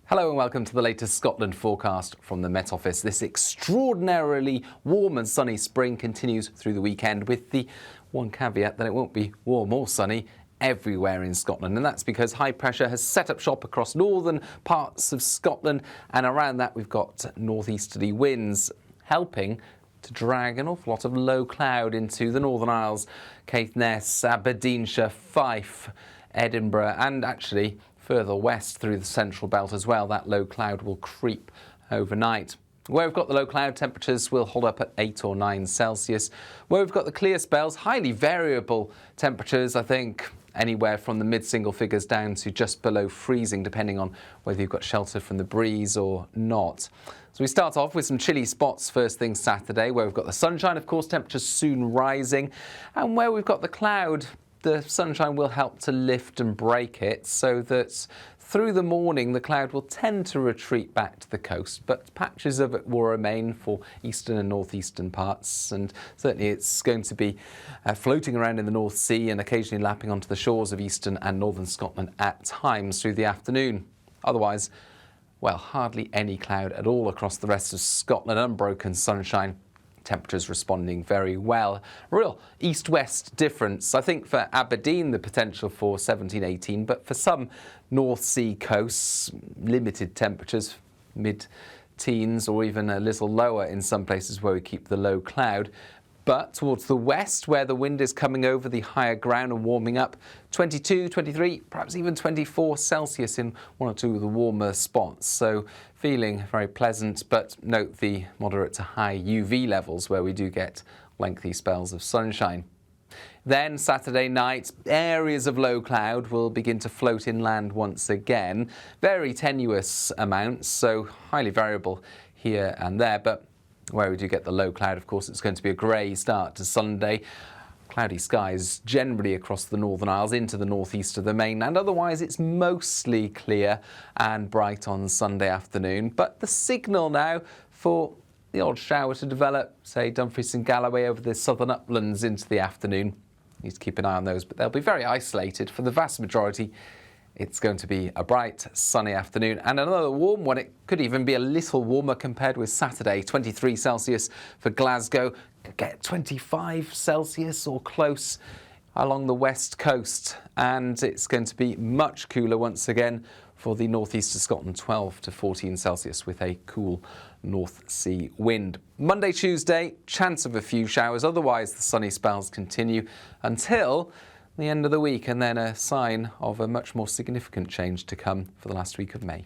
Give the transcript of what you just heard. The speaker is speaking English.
Hello and welcome to the latest Scotland forecast from the Met Office. This extraordinarily warm and sunny spring continues through the weekend, with the one caveat that it won't be warm or sunny everywhere in Scotland, and that's because high pressure has set up shop across northern parts of Scotland, and around that we've got northeasterly winds helping to drag an awful lot of low cloud into the Northern Isles, Caithness, Aberdeenshire, Fife, Edinburgh, and actually further west through the central belt as well. That low cloud will creep overnight. Where we've got the low cloud, temperatures will hold up at 8 or 9 Celsius. Where we've got the clear spells, highly variable temperatures, I think anywhere from the mid-single figures down to just below freezing, depending on whether you've got shelter from the breeze or not. So we start off with some chilly spots first thing Saturday, where we've got the sunshine, of course, temperatures soon rising, and where we've got the cloud, the sunshine will help to lift and break it, so that through the morning the cloud will tend to retreat back to the coast, but patches of it will remain for eastern and northeastern parts, and certainly it's going to be floating around in the North Sea and occasionally lapping onto the shores of eastern and northern Scotland at times through the afternoon. Otherwise, well, hardly any cloud at all across the rest of Scotland, unbroken sunshine. Temperatures responding very well. Real east-west difference. I think for Aberdeen the potential for 17, 18, but for some North Sea coasts, limited temperatures, mid-teens or even a little lower in some places where we keep the low cloud. But towards the west, where the wind is coming over the higher ground and warming up, 22, 23, perhaps even 24 Celsius in one or two of the warmer spots. So feeling very pleasant, but note the moderate to high UV levels where we do get lengthy spells of sunshine. Then Saturday night, areas of low cloud will begin to float inland once again. Very tenuous amounts, so highly variable here and there, but where we do get the low cloud, of course, it's going to be a grey start to Sunday. Cloudy skies generally across the Northern Isles into the northeast of the mainland. Otherwise, it's mostly clear and bright on Sunday afternoon. But the signal now for the odd shower to develop, say Dumfries and Galloway over the southern uplands into the afternoon. Need to keep an eye on those, but they'll be very isolated. For the vast majority, it's going to be a bright, sunny afternoon and another warm one. It could even be a little warmer compared with Saturday. 23 Celsius for Glasgow. Could get 25 Celsius or close along the west coast. And it's going to be much cooler once again for the northeast of Scotland. 12 to 14 Celsius with a cool North Sea wind. Monday, Tuesday, chance of a few showers. Otherwise, the sunny spells continue until the end of the week, and then a sign of a much more significant change to come for the last week of May.